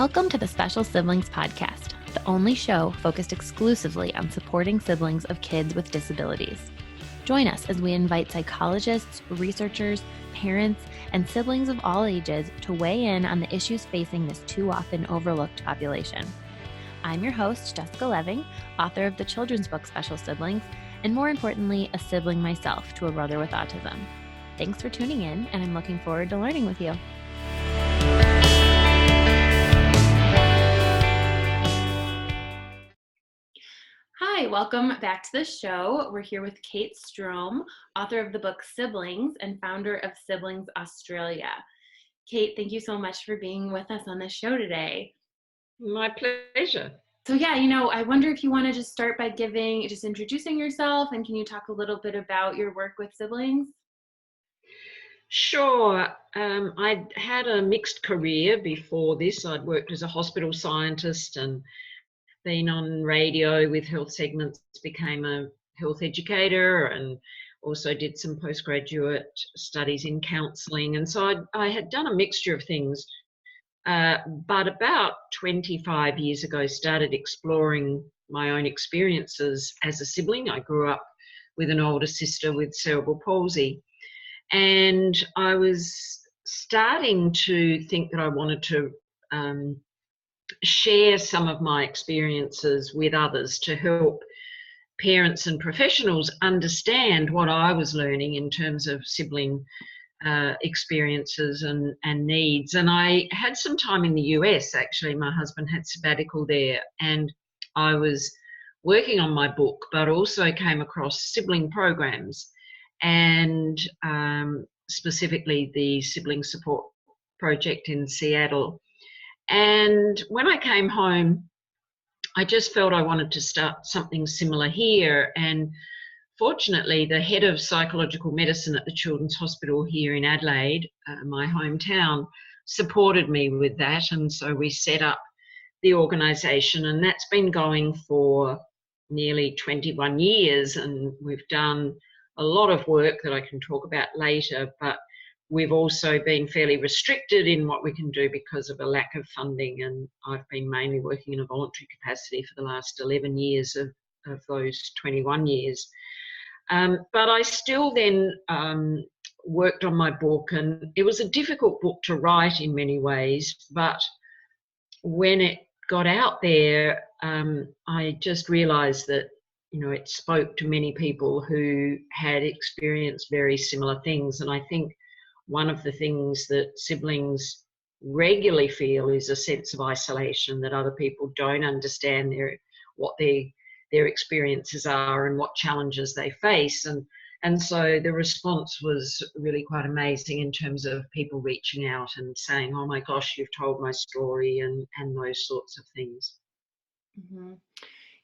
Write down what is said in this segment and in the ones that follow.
Welcome to the Special Siblings Podcast, the only show focused exclusively on supporting siblings of kids with disabilities. Join us as we invite psychologists, researchers, parents, and siblings of all ages to weigh in on the issues facing this too often overlooked population. I'm your host, Jessica Leving, author of the children's book Special Siblings, and more importantly, a sibling myself to a brother with autism. Thanks for tuning in, and I'm looking forward to learning with you. Hi, welcome back to the show. We're here with Kate Strohm, author of the book Siblings and founder of Siblings Australia. Kate, thank you so much for being with us on this show today. My pleasure. So I wonder if you want to just start by introducing yourself, and can you talk a little bit about your work with siblings? Sure. I'd had a mixed career before this. I'd worked as a hospital scientist and been on radio with health segments, became a health educator, and also did some postgraduate studies in counselling. And so I had done a mixture of things. But about 25 years ago, started exploring my own experiences as a sibling. I grew up with an older sister with cerebral palsy. And I was starting to think that I wanted to share some of my experiences with others to help parents and professionals understand what I was learning in terms of sibling experiences and needs. And I had some time in the US, actually. My husband had sabbatical there, and I was working on my book, but also came across sibling programs, and specifically the Sibling Support Project in Seattle. And when I came home, I just felt I wanted to start something similar here. And fortunately, the head of psychological medicine at the Children's Hospital here in Adelaide, my hometown, supported me with that. And so we set up the organisation, and that's been going for nearly 21 years. And we've done a lot of work that I can talk about later, but we've also been fairly restricted in what we can do because of a lack of funding. And I've been mainly working in a voluntary capacity for the last 11 years of those 21 years. But I still then worked on my book, and it was a difficult book to write in many ways, but when it got out there, I just realised that, it spoke to many people who had experienced very similar things. And I think one of the things that siblings regularly feel is a sense of isolation, that other people don't understand what their experiences are and what challenges they face. And so the response was really quite amazing in terms of people reaching out and saying, oh my gosh, you've told my story, and those sorts of things. Mm-hmm.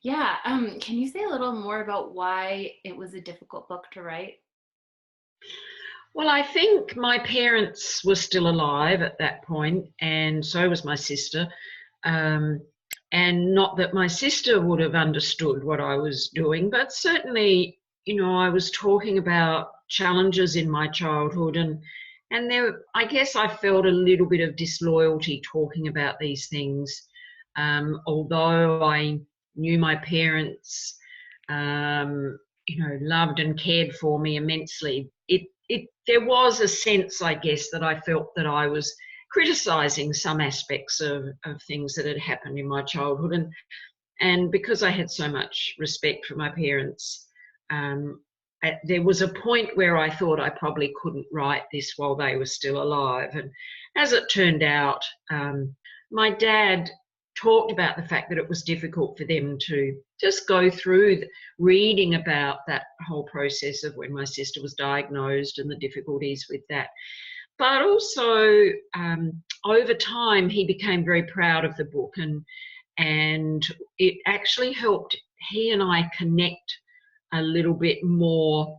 Yeah. Can you say a little more about why it was a difficult book to write? Well, I think my parents were still alive at that point, and so was my sister. And not that my sister would have understood what I was doing, but certainly, I was talking about challenges in my childhood, and there, I guess I felt a little bit of disloyalty talking about these things. Although I knew my parents, loved and cared for me immensely, there was a sense, I guess, that I felt that I was criticising some aspects of things that had happened in my childhood. And because I had so much respect for my parents, there was a point where I thought I probably couldn't write this while they were still alive. And as it turned out, my dad talked about the fact that it was difficult for them to just go through reading about that whole process of when my sister was diagnosed and the difficulties with that. But also, over time, he became very proud of the book, and it actually helped he and I connect a little bit more,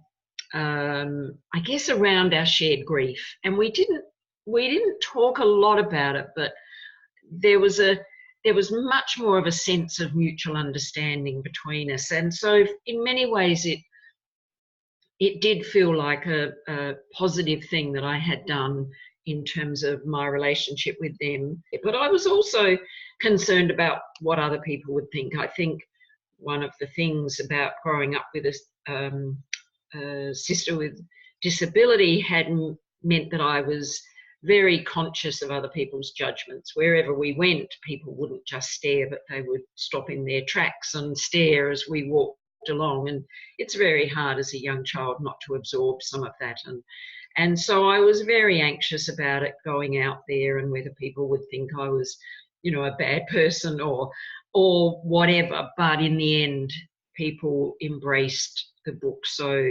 I guess, around our shared grief. And we didn't talk a lot about it, but there was much more of a sense of mutual understanding between us. And so in many ways it did feel like a positive thing that I had done in terms of my relationship with them. But I was also concerned about what other people would think. I think one of the things about growing up with a sister with disability had meant that I was very conscious of other people's judgments. Wherever we went, people wouldn't just stare, but they would stop in their tracks and stare as we walked along. And it's very hard as a young child not to absorb some of that. And so I was very anxious about it going out there and whether people would think I was, a bad person or whatever. But in the end, people embraced the book so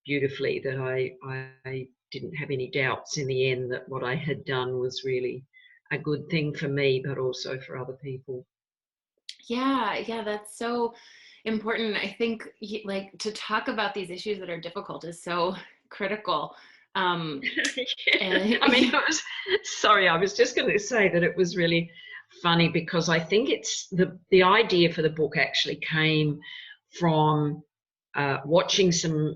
beautifully that I didn't have any doubts in the end that what I had done was really a good thing for me, but also for other people. Yeah, that's so important. I think like to talk about these issues that are difficult is so critical. Yeah. I mean, I was just going to say that it was really funny because I think it's the idea for the book actually came from watching some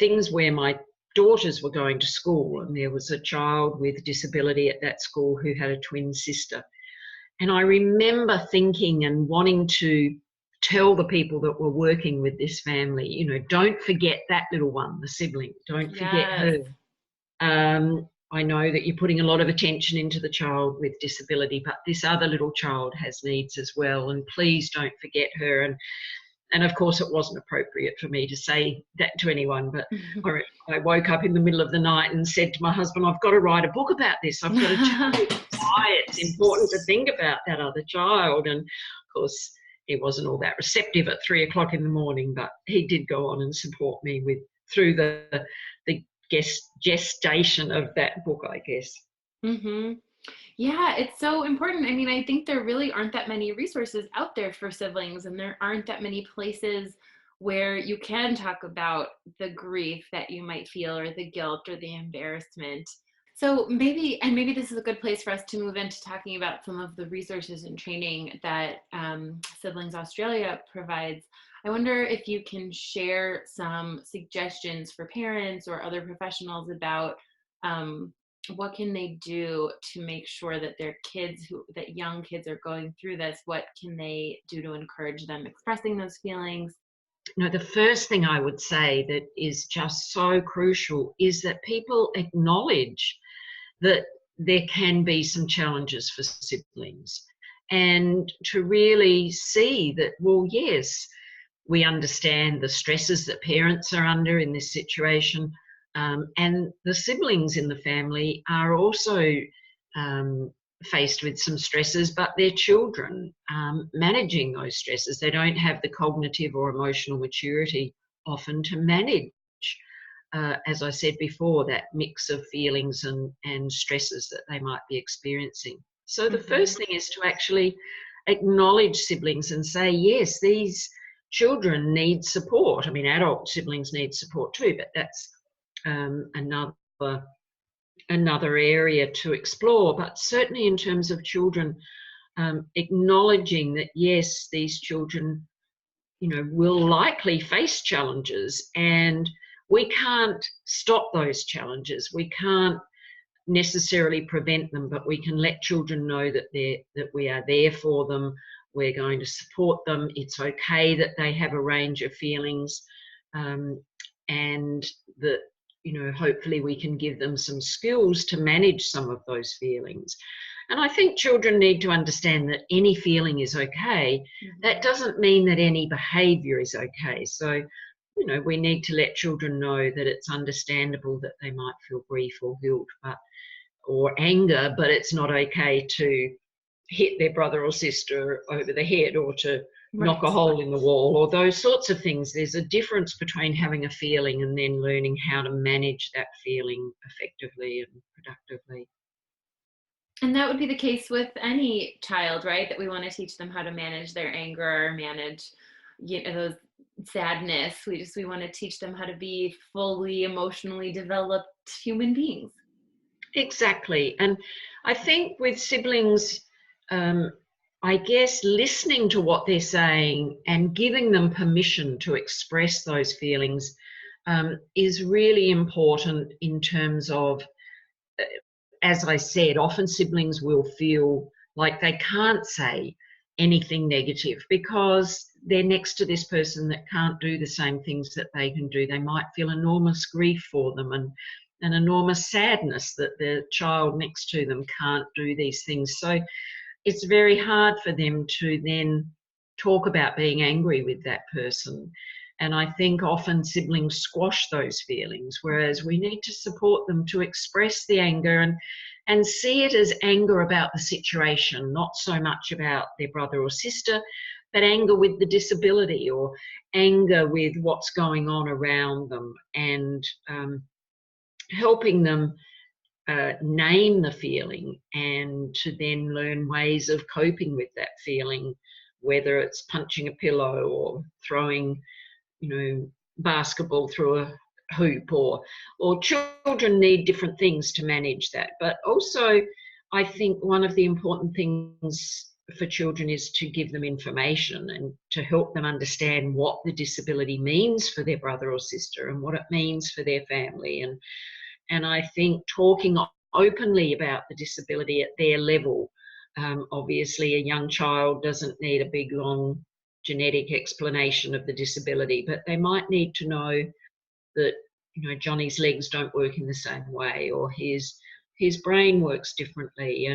things where my daughters were going to school, and there was a child with disability at that school who had a twin sister. And I remember thinking and wanting to tell the people that were working with this family, don't forget that little one, the sibling, don't forget her. I know that you're putting a lot of attention into the child with disability, but this other little child has needs as well, and please don't forget her. And of course, it wasn't appropriate for me to say that to anyone, but I woke up in the middle of the night and said to my husband, I've got to write a book about this. I've got to tell you why it's important to think about that other child. And of course, he wasn't all that receptive at 3 o'clock in the morning, but he did go on and support me through the gestation of that book, I guess. Mm-hmm. Yeah, it's so important. I mean, I think there really aren't that many resources out there for siblings, and there aren't that many places where you can talk about the grief that you might feel or the guilt or the embarrassment. So maybe this is a good place for us to move into talking about some of the resources and training that Siblings Australia provides. I wonder if you can share some suggestions for parents or other professionals about what can they do to make sure that their kids that young kids are going through this, what can they do to encourage them expressing those feelings? The first thing I would say that is just so crucial is that people acknowledge that there can be some challenges for siblings, and to really see that, well, yes, we understand the stresses that parents are under in this situation, and the siblings in the family are also faced with some stresses, but their children managing those stresses. They don't have the cognitive or emotional maturity often to manage, as I said before, that mix of feelings and stresses that they might be experiencing. So the first thing is to actually acknowledge siblings and say, yes, these children need support. I mean, adult siblings need support too, but that's another area to explore. But certainly in terms of children, acknowledging that, yes, these children, will likely face challenges, and we can't stop those challenges. We can't necessarily prevent them, but we can let children know that we are there for them. We're going to support them. It's okay that they have a range of feelings, and that, hopefully we can give them some skills to manage some of those feelings. And I think children need to understand that any feeling is okay. That doesn't mean that any behaviour is okay. So, we need to let children know that it's understandable that they might feel grief or guilt, or anger, but it's not okay to hit their brother or sister over the head or to knock a hole in the wall or those sorts of things. There's a difference between having a feeling and then learning how to manage that feeling effectively and productively. And that would be the case with any child, right? That we want to teach them how to manage their anger, or manage, those sadness. We want to teach them how to be fully emotionally developed human beings. Exactly. And I think with siblings, I guess listening to what they're saying and giving them permission to express those feelings is really important in terms of as I said, often siblings will feel like they can't say anything negative because they're next to this person that can't do the same things that they can do. They might feel enormous grief for them and an enormous sadness that the child next to them can't do these things. So it's very hard for them to then talk about being angry with that person. And I think often siblings squash those feelings, whereas we need to support them to express the anger and see it as anger about the situation, not so much about their brother or sister, but anger with the disability or anger with what's going on around them, and helping them name the feeling and to then learn ways of coping with that feeling, whether it's punching a pillow or throwing, basketball through a hoop, or children need different things to manage that. But also, I think one of the important things for children is to give them information and to help them understand what the disability means for their brother or sister and what it means for their family. And I think talking openly about the disability at their level, obviously a young child doesn't need a big, long genetic explanation of the disability, but they might need to know that, Johnny's legs don't work in the same way, or his brain works differently.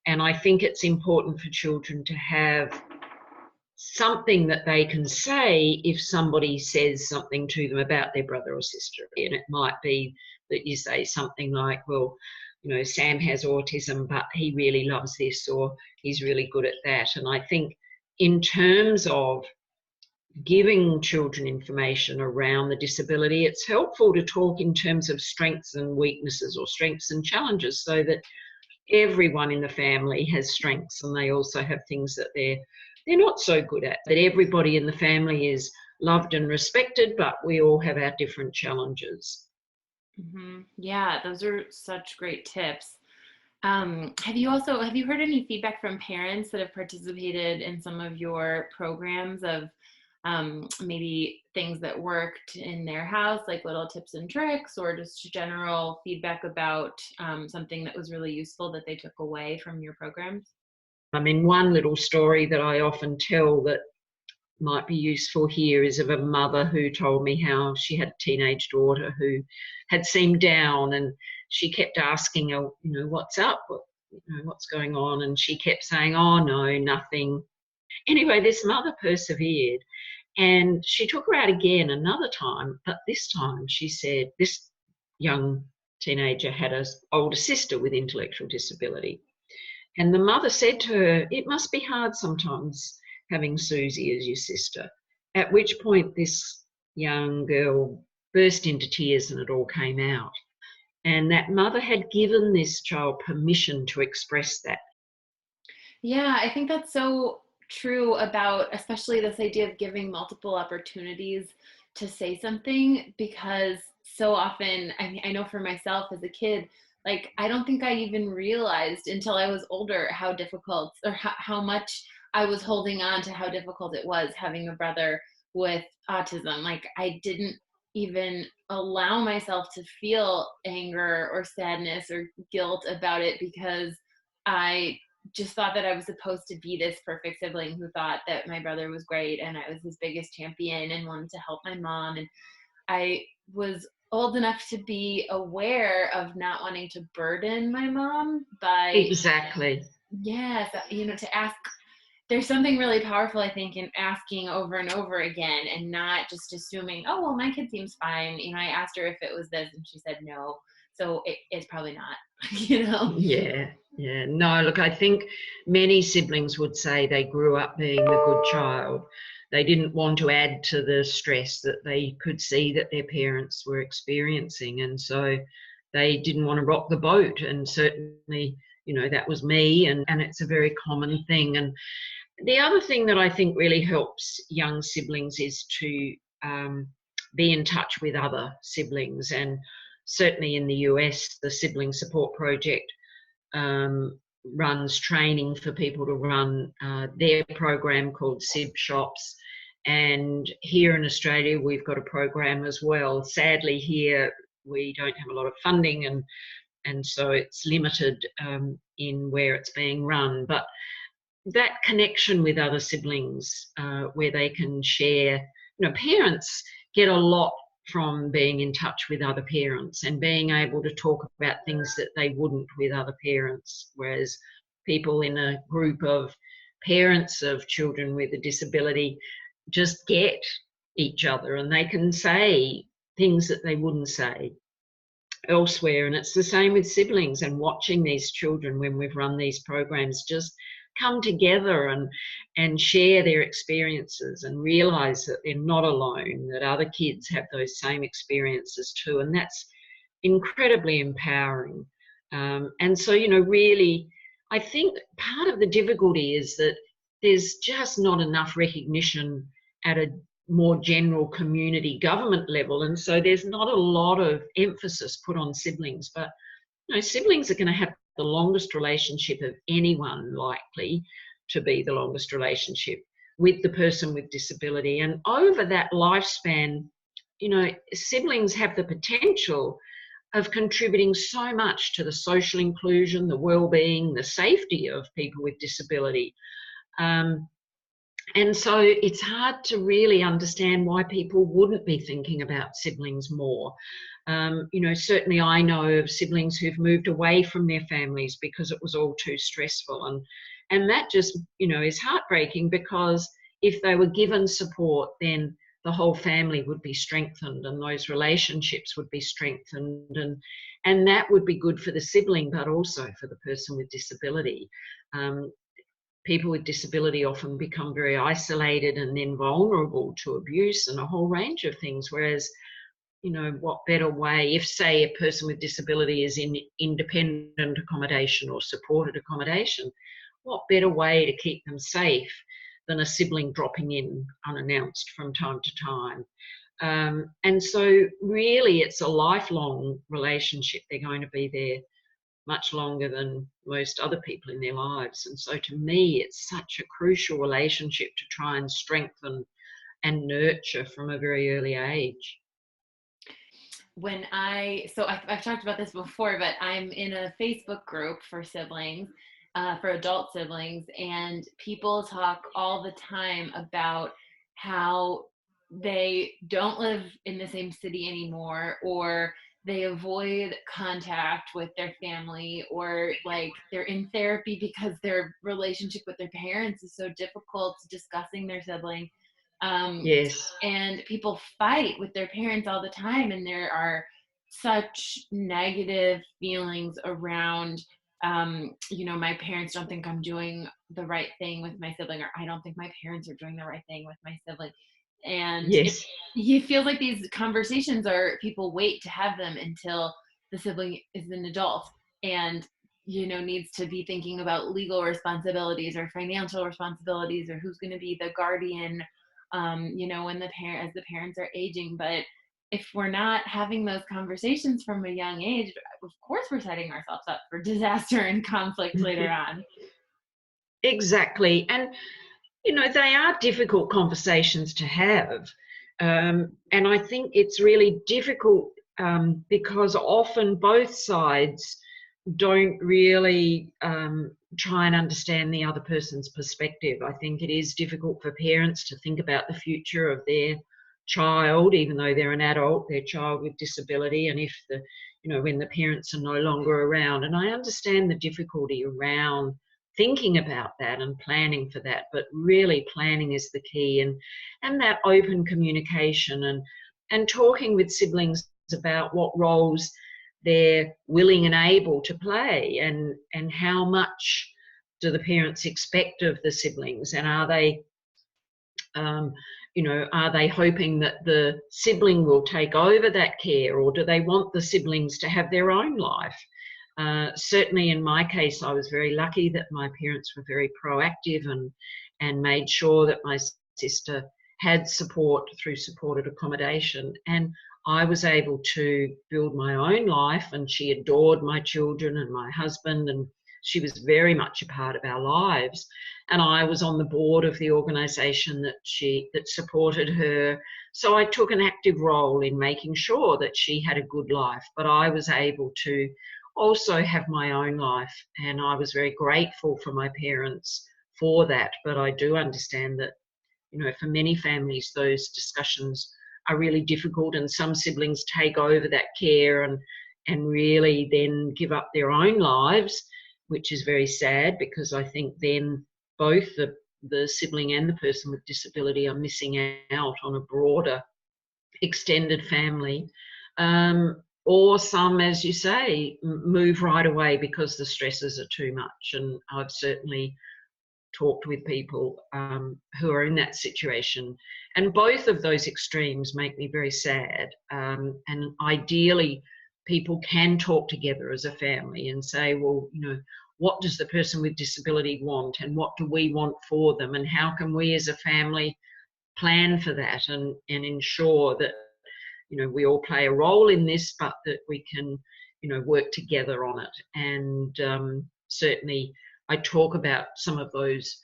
And I think it's important for children to have something that they can say if somebody says something to them about their brother or sister. And it might be that you say something like, well, Sam has autism, but he really loves this, or he's really good at that. And I think in terms of giving children information around the disability, it's helpful to talk in terms of strengths and weaknesses, or strengths and challenges, so that everyone in the family has strengths and they also have things that they're not so good at. That everybody in the family is loved and respected, but we all have our different challenges. Mm-hmm. Yeah, those are such great tips. Have you heard any feedback from parents that have participated in some of your programs of maybe things that worked in their house, like little tips and tricks, or just general feedback about something that was really useful that they took away from your programs? I mean, one little story that I often tell that might be useful here is of a mother who told me how she had a teenage daughter who had seemed down, and she kept asking her, what's up? What's going on? And she kept saying, oh, no, nothing. Anyway, this mother persevered, and she took her out again another time, but this time she said this young teenager had an older sister with intellectual disability. And the mother said to her, it must be hard sometimes having Susie as your sister. At which point this young girl burst into tears and it all came out. And that mother had given this child permission to express that. Yeah, I think that's so true about especially this idea of giving multiple opportunities to say something, because so often, I know for myself as a kid, like I don't think I even realized until I was older how difficult, or how much I was holding on to how difficult it was having a brother with autism. Like I didn't even allow myself to feel anger or sadness or guilt about it, because I just thought that I was supposed to be this perfect sibling who thought that my brother was great and I was his biggest champion and wanted to help my mom. And I was old enough to be aware of not wanting to burden my mom by, Exactly. yes, to ask. There's something really powerful, I think, in asking over and over again and not just assuming, oh, well, my kid seems fine. I asked her if it was this and she said no. So it's probably not, Yeah, yeah. No, look, I think many siblings would say they grew up being the good child. They didn't want to add to the stress that they could see that their parents were experiencing. And so they didn't want to rock the boat. And certainly, that was me. And it's a very common thing. And the other thing that I think really helps young siblings is to be in touch with other siblings. And certainly in the US, the Sibling Support Project runs training for people to run their program called Sib Shops. And here in Australia, we've got a program as well. Sadly, here we don't have a lot of funding, and and so it's limited in where it's being run. But that connection with other siblings, where they can share, parents get a lot from being in touch with other parents and being able to talk about things that they wouldn't with other parents, whereas people in a group of parents of children with a disability just get each other and they can say things that they wouldn't say elsewhere. And it's the same with siblings, and watching these children when we've run these programs just come together and share their experiences and realize that they're not alone, that other kids have those same experiences too, and that's incredibly empowering. And so, really, I think part of the difficulty is that there's just not enough recognition at a more general community government level, and so there's not a lot of emphasis put on siblings. But siblings are going to have the longest relationship of anyone, likely to be the longest relationship with the person with disability. And over that lifespan, siblings have the potential of contributing so much to the social inclusion, the well-being, the safety of people with disability. And so it's hard to really understand why people wouldn't be thinking about siblings more. Certainly I know of siblings who've moved away from their families because it was all too stressful. And that just, is heartbreaking, because if they were given support, then the whole family would be strengthened and those relationships would be strengthened. And that would be good for the sibling, but also for the person with disability. People with disability often become very isolated and then vulnerable to abuse and a whole range of things. Whereas, what better way, if, say, a person with disability is in independent accommodation or supported accommodation, what better way to keep them safe than a sibling dropping in unannounced from time to time? And so really it's a lifelong relationship. They're going to be there much longer than most other people in their lives. And so to me, it's such a crucial relationship to try and strengthen and nurture from a very early age. I've talked about this before, but I'm in a Facebook group for siblings, for adult siblings, and people talk all the time about how they don't live in the same city anymore, or they avoid contact with their family, or like they're in therapy because their relationship with their parents is so difficult, discussing their sibling. Yes. And people fight with their parents all the time, and there are such negative feelings around, my parents don't think I'm doing the right thing with my sibling, or I don't think my parents are doing the right thing with my sibling. And Yes. you feel like these conversations are, people wait to have them until the sibling is an adult and needs to be thinking about legal responsibilities or financial responsibilities, or who's going to be the guardian, when as the parents are aging. But if we're not having those conversations from a young age, of course we're setting ourselves up for disaster and conflict later on. Exactly. And they are difficult conversations to have. And I think it's really difficult because often both sides don't really try and understand the other person's perspective. I think it is difficult for parents to think about the future of their child, even though they're an adult, their child with disability, and if when the parents are no longer around. And I understand the difficulty around thinking about that and planning for that, but really planning is the key, and that open communication and talking with siblings about what roles they're willing and able to play, and how much do the parents expect of the siblings, and are they hoping that the sibling will take over that care, or do they want the siblings to have their own life? Certainly in my case, I was very lucky that my parents were very proactive and made sure that my sister had support through supported accommodation, and I was able to build my own life, and she adored my children and my husband, and she was very much a part of our lives. And I was on the board of the organisation that supported her. So I took an active role in making sure that she had a good life, but I was able to also have my own life. And I was very grateful for my parents for that. But I do understand that, for many families, those discussions are really difficult, and some siblings take over that care and really then give up their own lives, which is very sad, because I think then both the sibling and the person with disability are missing out on a broader extended family. Or some, as you say, move right away because the stresses are too much. And I've certainly talked with people who are in that situation. And both of those extremes make me very sad. And ideally, people can talk together as a family and say, well, what does the person with disability want, and what do we want for them, and how can we as a family plan for that and ensure that we all play a role in this, but that we can work together on it. And certainly I talk about some of those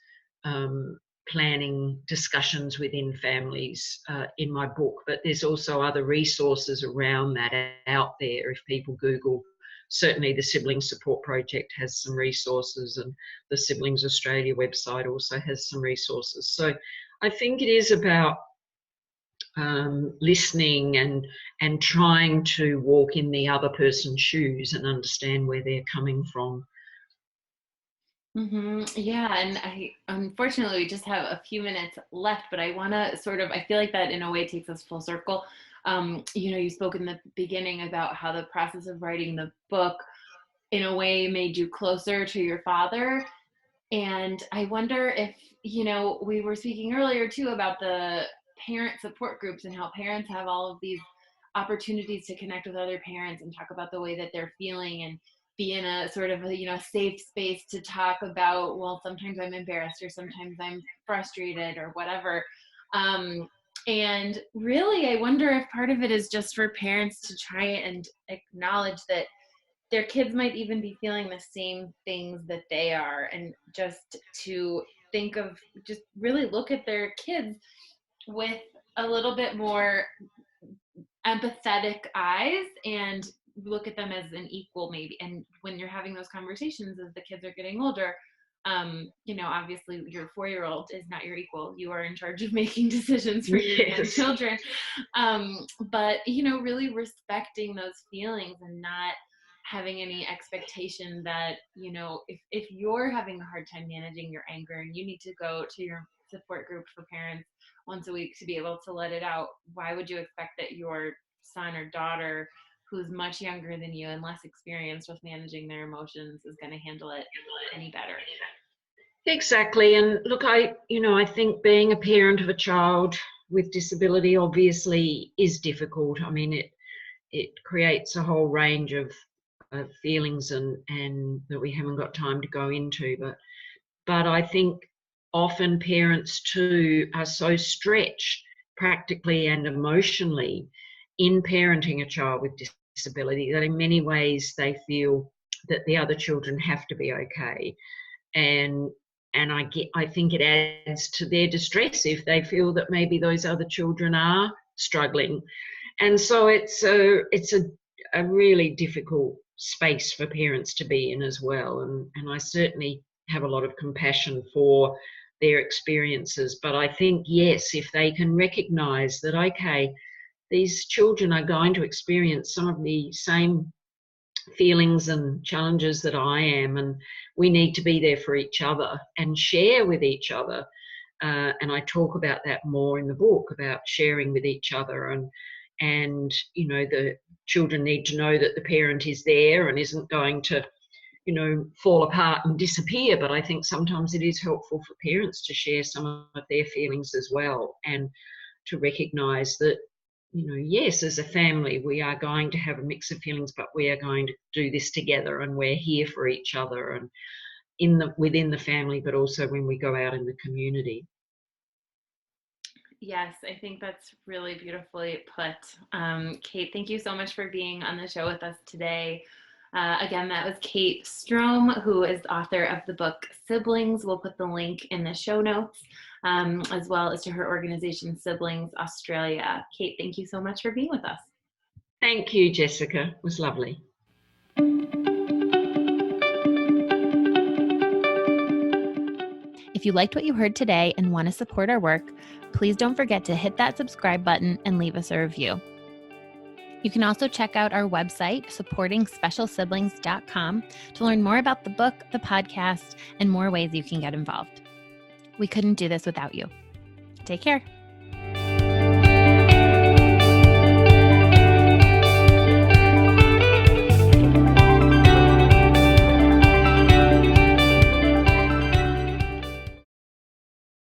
planning discussions within families in my book, but there's also other resources around that out there. If people Google, certainly the Sibling Support Project has some resources, and the Siblings Australia website also has some resources. So I think it is about listening and trying to walk in the other person's shoes and understand where they're coming from. Yeah, and I unfortunately we just have a few minutes left, but I want to I feel like that in a way takes us full circle. You spoke in the beginning about how the process of writing the book in a way made you closer to your father. And I wonder if, we were speaking earlier too about the parent support groups and how parents have all of these opportunities to connect with other parents and talk about the way that they're feeling, and be in a sort of a safe space to talk about, well, sometimes I'm embarrassed or sometimes I'm frustrated or whatever. And really, I wonder if part of it is just for parents to try and acknowledge that their kids might even be feeling the same things that they are, and just to think of, just really look at their kids with a little bit more empathetic eyes and look at them as an equal, maybe. And when you're having those conversations as the kids are getting older, obviously your 4-year-old is not your equal. You are in charge of making decisions for your young children. But really respecting those feelings and not having any expectation that, if you're having a hard time managing your anger and you need to go to your support group for parents once a week to be able to let it out, why would you expect that your son or daughter, who's much younger than you and less experienced with managing their emotions, is going to handle it any better? Exactly. And look, I think being a parent of a child with disability obviously is difficult. I mean, it creates a whole range of feelings and that we haven't got time to go into. But I think often parents too are so stretched practically and emotionally in parenting a child with disability that in many ways they feel that the other children have to be okay. And I think it adds to their distress if they feel that maybe those other children are struggling. And so it's a really difficult space for parents to be in as well. And I certainly have a lot of compassion for their experiences. But I think, yes, if they can recognise that, okay, these children are going to experience some of the same feelings and challenges that I am, and we need to be there for each other and share with each other. And I talk about that more in the book, about sharing with each other, and the children need to know that the parent is there and isn't going to fall apart and disappear. But I think sometimes it is helpful for parents to share some of their feelings as well, and to recognise that yes, as a family, we are going to have a mix of feelings, but we are going to do this together, and we're here for each other, and within the family, but also when we go out in the community. Yes, I think that's really beautifully put. Kate, thank you so much for being on the show with us today. Again, that was Kate Strohm, who is the author of the book Siblings. We'll put the link in the show notes, as well as to her organization, Siblings Australia. Kate, thank you so much for being with us. Thank you, Jessica. It was lovely. If you liked what you heard today and want to support our work, please don't forget to hit that subscribe button and leave us a review. You can also check out our website, supportingspecialsiblings.com, to learn more about the book, the podcast, and more ways you can get involved. We couldn't do this without you. Take care.